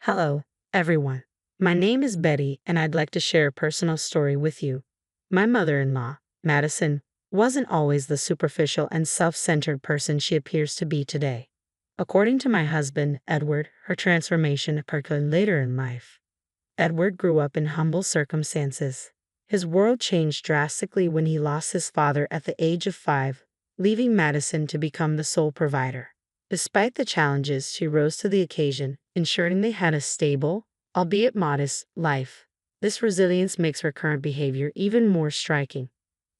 Hello, everyone. My name is Betty, and I'd like to share a personal story with you. My mother in law, Madison, wasn't always the superficial and self centered person she appears to be today. According to my husband, Edward, her transformation occurred later in life. Edward grew up in humble circumstances. His world changed drastically when he lost his father at the age of 5, leaving Madison to become the sole provider. Despite the challenges, she rose to the occasion, ensuring they had a stable, albeit modest, life. This resilience makes her current behavior even more striking.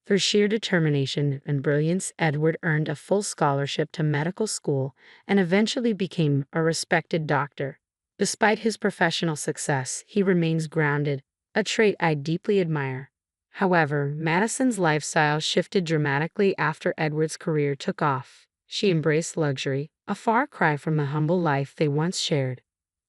Through sheer determination and brilliance, Edward earned a full scholarship to medical school and eventually became a respected doctor. Despite his professional success, he remains grounded, a trait I deeply admire. However, Madison's lifestyle shifted dramatically after Edward's career took off. She embraced luxury, a far cry from the humble life they once shared.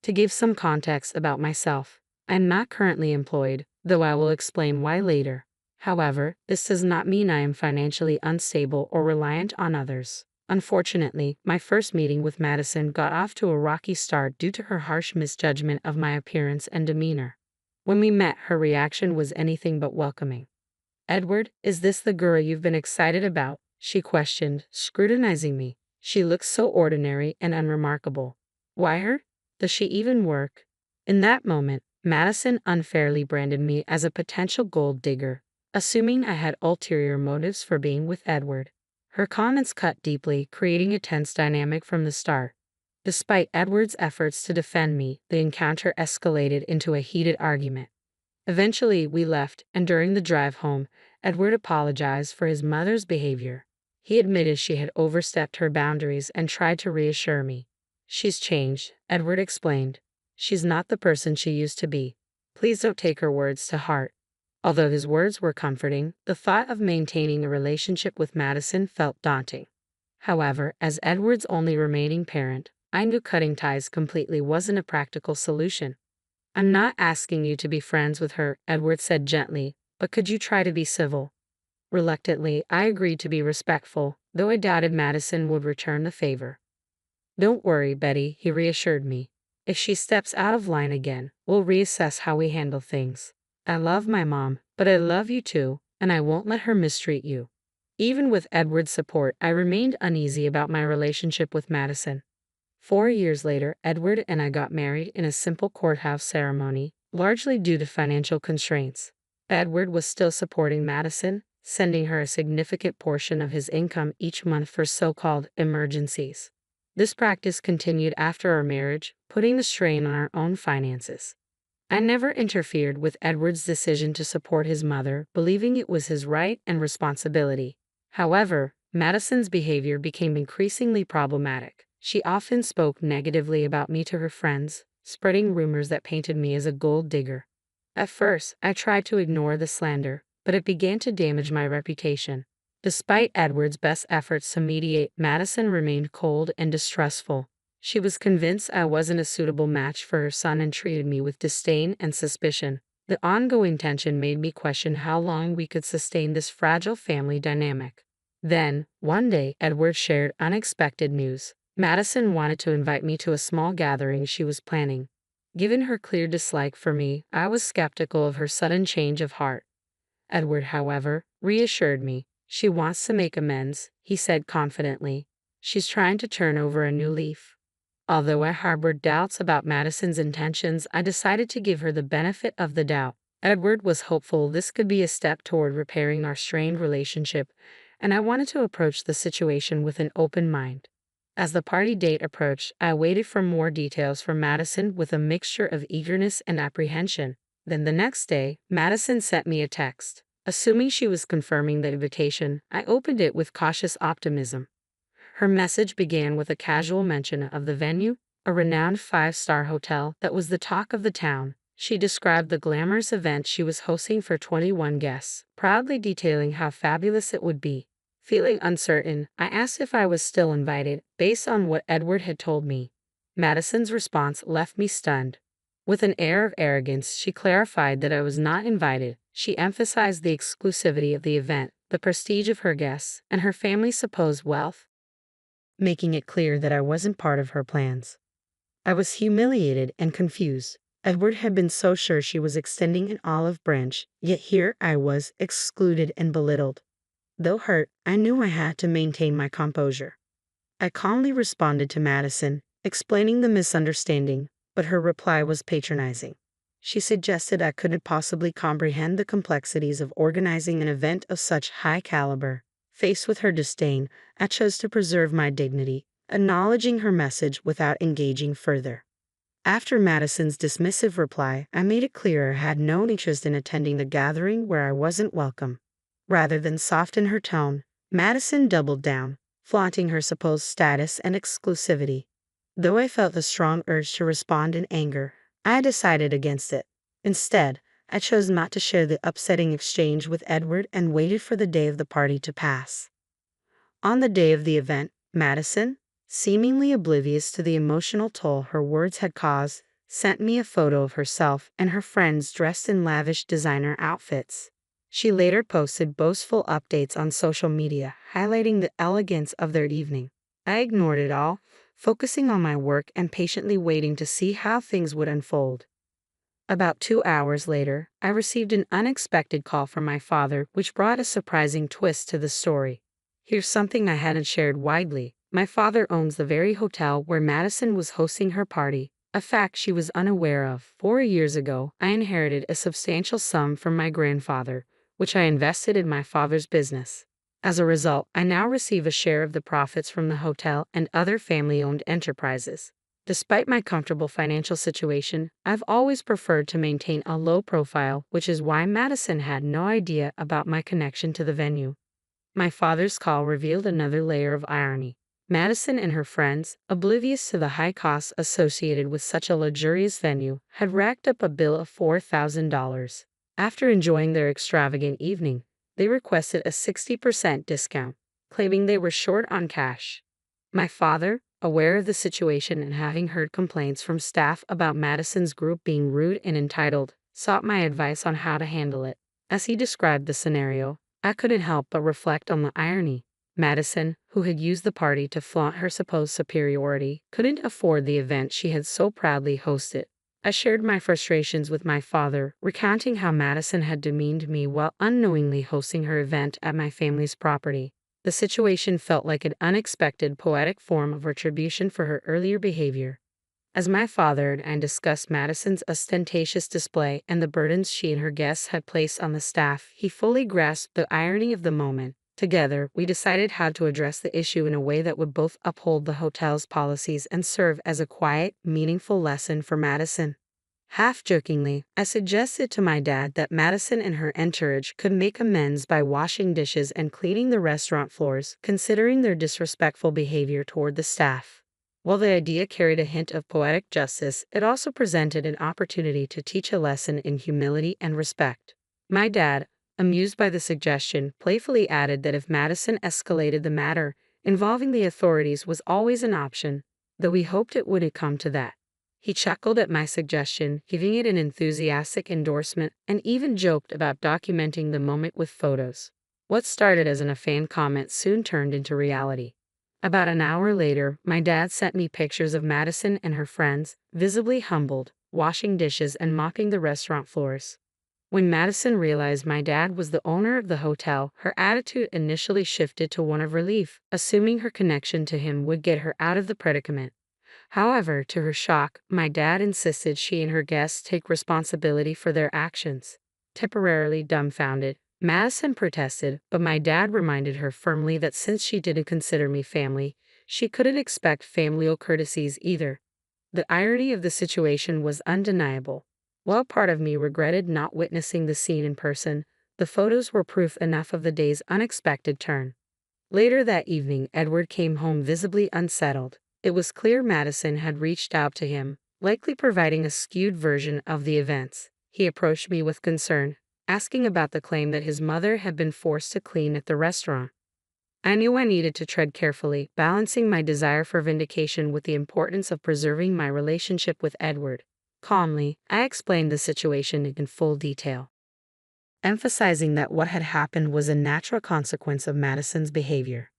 To give some context about myself, I am not currently employed, though I will explain why later. However, this does not mean I am financially unstable or reliant on others. Unfortunately, my first meeting with Madison got off to a rocky start due to her harsh misjudgment of my appearance and demeanor. When we met, her reaction was anything but welcoming. "Edward, is this the girl you've been excited about?" she questioned, scrutinizing me. "She looks so ordinary and unremarkable. Why her? Does she even work?" In that moment, Madison unfairly branded me as a potential gold digger, assuming I had ulterior motives for being with Edward. Her comments cut deeply, creating a tense dynamic from the start. Despite Edward's efforts to defend me, the encounter escalated into a heated argument. Eventually, we left, and during the drive home, Edward apologized for his mother's behavior. He admitted she had overstepped her boundaries and tried to reassure me. "She's changed," Edward explained. "She's not the person she used to be. Please don't take her words to heart." Although his words were comforting, the thought of maintaining a relationship with Madison felt daunting. However, as Edward's only remaining parent, I knew cutting ties completely wasn't a practical solution. "I'm not asking you to be friends with her," Edward said gently, "but could you try to be civil?" Reluctantly, I agreed to be respectful, though I doubted Madison would return the favor. "Don't worry, Betty," he reassured me. "If she steps out of line again, we'll reassess how we handle things. I love my mom, but I love you too, and I won't let her mistreat you." Even with Edward's support, I remained uneasy about my relationship with Madison. 4 years later, Edward and I got married in a simple courthouse ceremony, largely due to financial constraints. Edward was still supporting Madison, sending her a significant portion of his income each month for so-called emergencies. This practice continued after our marriage, putting the strain on our own finances. I never interfered with Edward's decision to support his mother, believing it was his right and responsibility. However, Madison's behavior became increasingly problematic. She often spoke negatively about me to her friends, spreading rumors that painted me as a gold digger. At first, I tried to ignore the slander, but it began to damage my reputation. Despite Edward's best efforts to mediate, Madison remained cold and distrustful. She was convinced I wasn't a suitable match for her son and treated me with disdain and suspicion. The ongoing tension made me question how long we could sustain this fragile family dynamic. Then, one day, Edward shared unexpected news. Madison wanted to invite me to a small gathering she was planning. Given her clear dislike for me, I was skeptical of her sudden change of heart. Edward, however, reassured me. "She wants to make amends," he said confidently. "She's trying to turn over a new leaf." Although I harbored doubts about Madison's intentions, I decided to give her the benefit of the doubt. Edward was hopeful this could be a step toward repairing our strained relationship, and I wanted to approach the situation with an open mind. As the party date approached, I waited for more details from Madison with a mixture of eagerness and apprehension. Then the next day, Madison sent me a text. Assuming she was confirming the invitation, I opened it with cautious optimism. Her message began with a casual mention of the venue, a renowned five-star hotel that was the talk of the town. She described the glamorous event she was hosting for 21 guests, proudly detailing how fabulous it would be. Feeling uncertain, I asked if I was still invited, based on what Edward had told me. Madison's response left me stunned. With an air of arrogance, she clarified that I was not invited. She emphasized the exclusivity of the event, the prestige of her guests, and her family's supposed wealth, making it clear that I wasn't part of her plans. I was humiliated and confused. Edward had been so sure she was extending an olive branch, yet here I was, excluded and belittled. Though hurt, I knew I had to maintain my composure. I calmly responded to Madison, explaining the misunderstanding, but her reply was patronizing. She suggested I couldn't possibly comprehend the complexities of organizing an event of such high caliber. Faced with her disdain, I chose to preserve my dignity, acknowledging her message without engaging further. After Madison's dismissive reply, I made it clear I had no interest in attending the gathering where I wasn't welcome. Rather than soften her tone, Madison doubled down, flaunting her supposed status and exclusivity. Though I felt a strong urge to respond in anger, I decided against it. Instead, I chose not to share the upsetting exchange with Edward and waited for the day of the party to pass. On the day of the event, Madison, seemingly oblivious to the emotional toll her words had caused, sent me a photo of herself and her friends dressed in lavish designer outfits. She later posted boastful updates on social media, highlighting the elegance of their evening. I ignored it all, focusing on my work and patiently waiting to see how things would unfold. About 2 hours later, I received an unexpected call from my father, which brought a surprising twist to the story. Here's something I hadn't shared widely. My father owns the very hotel where Madison was hosting her party, a fact she was unaware of. 4 years ago, I inherited a substantial sum from my grandfather, which I invested in my father's business. As a result, I now receive a share of the profits from the hotel and other family-owned enterprises. Despite my comfortable financial situation, I've always preferred to maintain a low profile, which is why Madison had no idea about my connection to the venue. My father's call revealed another layer of irony. Madison and her friends, oblivious to the high costs associated with such a luxurious venue, had racked up a bill of $4,000. After enjoying their extravagant evening, they requested a 60% discount, claiming they were short on cash. My father, aware of the situation and having heard complaints from staff about Madison's group being rude and entitled, sought my advice on how to handle it. As he described the scenario, I couldn't help but reflect on the irony. Madison, who had used the party to flaunt her supposed superiority, couldn't afford the event she had so proudly hosted. I shared my frustrations with my father, recounting how Madison had demeaned me while unknowingly hosting her event at my family's property. The situation felt like an unexpected poetic form of retribution for her earlier behavior. As my father and I discussed Madison's ostentatious display and the burdens she and her guests had placed on the staff, he fully grasped the irony of the moment. Together, we decided how to address the issue in a way that would both uphold the hotel's policies and serve as a quiet, meaningful lesson for Madison. Half-jokingly, I suggested to my dad that Madison and her entourage could make amends by washing dishes and cleaning the restaurant floors, considering their disrespectful behavior toward the staff. While the idea carried a hint of poetic justice, it also presented an opportunity to teach a lesson in humility and respect. My dad, amused by the suggestion, playfully added that if Madison escalated the matter, involving the authorities was always an option, though we hoped it wouldn't come to that. He chuckled at my suggestion, giving it an enthusiastic endorsement, and even joked about documenting the moment with photos. What started as a fan comment soon turned into reality. About an hour later, my dad sent me pictures of Madison and her friends, visibly humbled, washing dishes and mopping the restaurant floors. When Madison realized my dad was the owner of the hotel, her attitude initially shifted to one of relief, assuming her connection to him would get her out of the predicament. However, to her shock, my dad insisted she and her guests take responsibility for their actions. Temporarily dumbfounded, Madison protested, but my dad reminded her firmly that since she didn't consider me family, she couldn't expect familial courtesies either. The irony of the situation was undeniable. While part of me regretted not witnessing the scene in person, the photos were proof enough of the day's unexpected turn. Later that evening, Edward came home visibly unsettled. It was clear Madison had reached out to him, likely providing a skewed version of the events. He approached me with concern, asking about the claim that his mother had been forced to clean at the restaurant. I knew I needed to tread carefully, balancing my desire for vindication with the importance of preserving my relationship with Edward. Calmly, I explained the situation in full detail, emphasizing that what had happened was a natural consequence of Madison's behavior.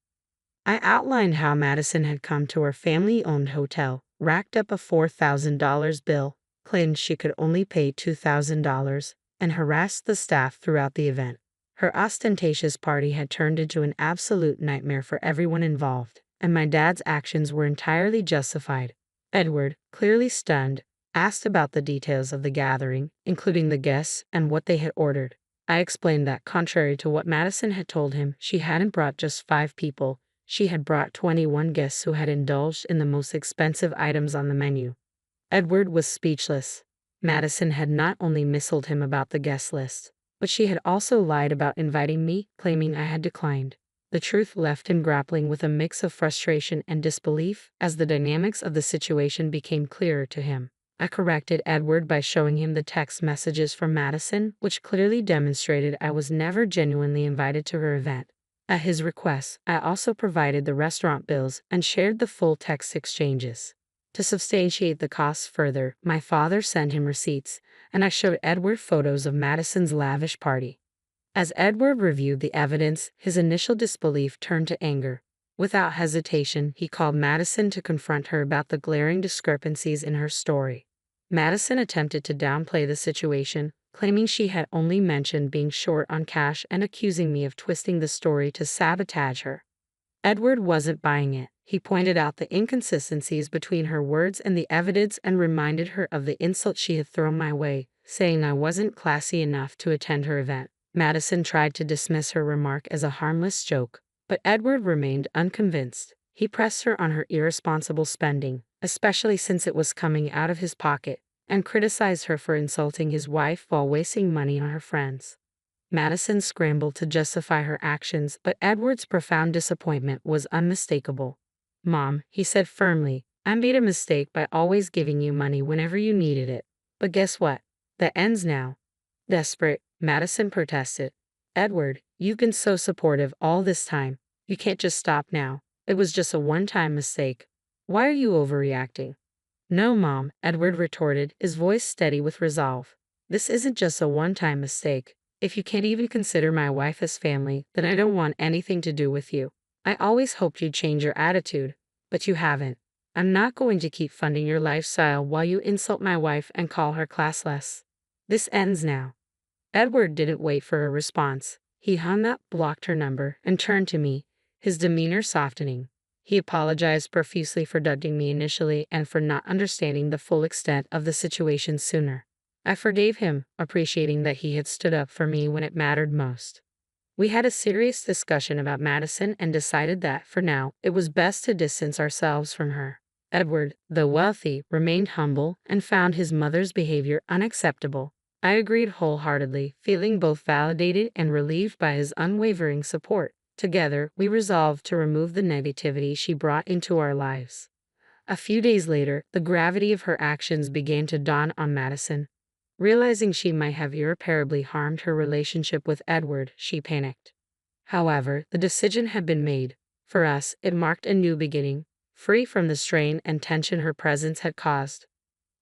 I outlined how Madison had come to her family-owned hotel, racked up a $4,000 bill, claimed she could only pay $2,000, and harassed the staff throughout the event. Her ostentatious party had turned into an absolute nightmare for everyone involved, and my dad's actions were entirely justified. Edward, clearly stunned, asked about the details of the gathering, including the guests and what they had ordered. I explained that, contrary to what Madison had told him, she hadn't brought just 5 people, she had brought 21 guests who had indulged in the most expensive items on the menu. Edward was speechless. Madison had not only misled him about the guest list, but she had also lied about inviting me, claiming I had declined. The truth left him grappling with a mix of frustration and disbelief as the dynamics of the situation became clearer to him. I corrected Edward by showing him the text messages from Madison, which clearly demonstrated I was never genuinely invited to her event. At his request, I also provided the restaurant bills and shared the full text exchanges. To substantiate the costs further, my father sent him receipts, and I showed Edward photos of Madison's lavish party. As Edward reviewed the evidence, his initial disbelief turned to anger. Without hesitation, he called Madison to confront her about the glaring discrepancies in her story. Madison attempted to downplay the situation, claiming she had only mentioned being short on cash and accusing me of twisting the story to sabotage her. Edward wasn't buying it. He pointed out the inconsistencies between her words and the evidence and reminded her of the insult she had thrown my way, saying I wasn't classy enough to attend her event. Madison tried to dismiss her remark as a harmless joke, but Edward remained unconvinced. He pressed her on her irresponsible spending, especially since it was coming out of his pocket, and criticized her for insulting his wife while wasting money on her friends. Madison scrambled to justify her actions, but Edward's profound disappointment was unmistakable. "Mom," he said firmly, "I made a mistake by always giving you money whenever you needed it. But guess what? That ends now." Desperate, Madison protested. "Edward, you've been so supportive all this time. You can't just stop now. It was just a one-time mistake. Why are you overreacting?" "No, Mom," Edward retorted, his voice steady with resolve. "This isn't just a one-time mistake. If you can't even consider my wife as family, then I don't want anything to do with you. I always hoped you'd change your attitude, but you haven't. I'm not going to keep funding your lifestyle while you insult my wife and call her classless. This ends now." Edward didn't wait for a response. He hung up, blocked her number, and turned to me, his demeanor softening. He apologized profusely for ducking me initially and for not understanding the full extent of the situation sooner. I forgave him, appreciating that he had stood up for me when it mattered most. We had a serious discussion about Madison and decided that, for now, it was best to distance ourselves from her. Edward, though wealthy, remained humble and found his mother's behavior unacceptable. I agreed wholeheartedly, feeling both validated and relieved by his unwavering support. Together, we resolved to remove the negativity she brought into our lives. A few days later, the gravity of her actions began to dawn on Madison. Realizing she might have irreparably harmed her relationship with Edward, she panicked. However, the decision had been made. For us, it marked a new beginning, free from the strain and tension her presence had caused.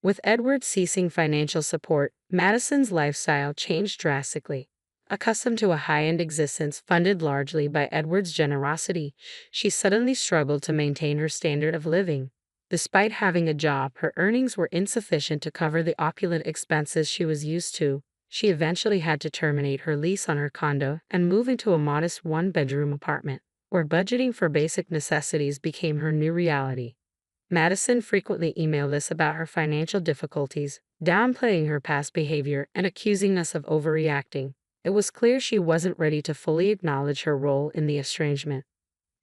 With Edward ceasing financial support, Madison's lifestyle changed drastically. Accustomed to a high-end existence funded largely by Edward's generosity, she suddenly struggled to maintain her standard of living. Despite having a job, her earnings were insufficient to cover the opulent expenses she was used to. She eventually had to terminate her lease on her condo and move into a modest one-bedroom apartment, where budgeting for basic necessities became her new reality. Madison frequently emailed us about her financial difficulties, downplaying her past behavior and accusing us of overreacting. It was clear she wasn't ready to fully acknowledge her role in the estrangement.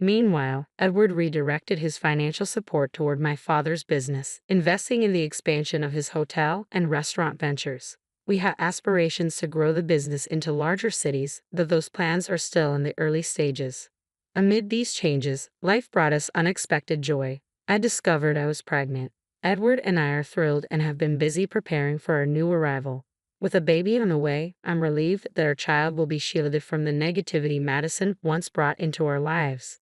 Meanwhile, Edward redirected his financial support toward my father's business, investing in the expansion of his hotel and restaurant ventures. We had aspirations to grow the business into larger cities, though those plans are still in the early stages. Amid these changes, life brought us unexpected joy. I discovered I was pregnant. Edward and I are thrilled and have been busy preparing for our new arrival. With a baby on the way, I'm relieved that our child will be shielded from the negativity Madison once brought into our lives.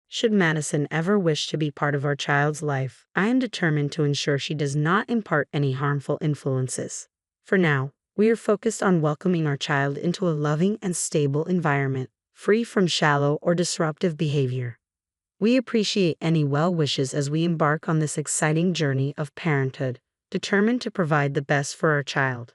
Should Madison ever wish to be part of our child's life, I am determined to ensure she does not impart any harmful influences. For now, we are focused on welcoming our child into a loving and stable environment, free from shallow or disruptive behavior. We appreciate any well wishes as we embark on this exciting journey of parenthood, determined to provide the best for our child.